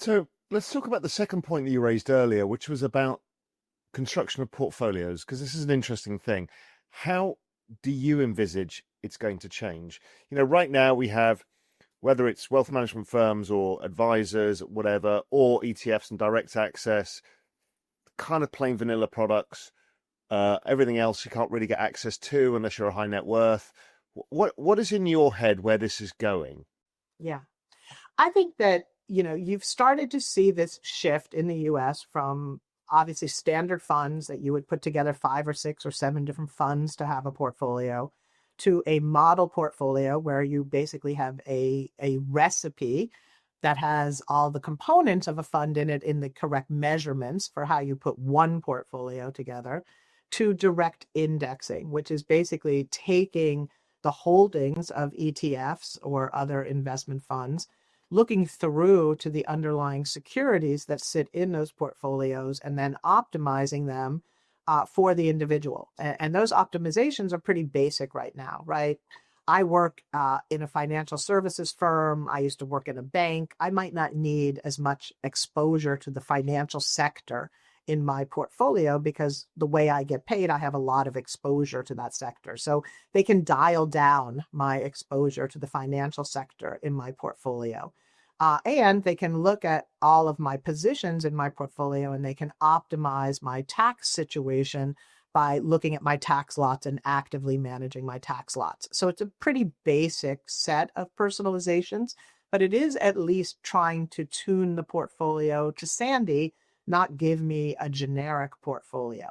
So let's talk about the second point that you raised earlier, which was about construction of portfolios, because this is an interesting thing. How do you envisage it's going to change? Right now we have, whether it's wealth management firms or advisors, whatever, or ETFs and direct access, kind of plain vanilla products. Everything else you can't really get access to unless you're a high net worth. What is in your head where this is going? Yeah. I think that, you've started to see this shift in the US from obviously standard funds that you would put together five or six or seven different funds to have a portfolio to a model portfolio where you basically have a recipe that has all the components of a fund in it in the correct measurements for how you put one portfolio together to direct indexing, which is basically taking the holdings of ETFs or other investment funds, looking through to the underlying securities that sit in those portfolios and then optimizing them for the individual. And those optimizations are pretty basic right now, right? I work in a financial services firm. I used to work in a bank. I might not need as much exposure to the financial sector in my portfolio because the way I get paid, I have a lot of exposure to that sector. So they can dial down my exposure to the financial sector in my portfolio. And they can look at all of my positions in my portfolio and they can optimize my tax situation by looking at my tax lots and actively managing my tax lots. So it's a pretty basic set of personalizations, but it is at least trying to tune the portfolio to Sandy, not give me a generic portfolio.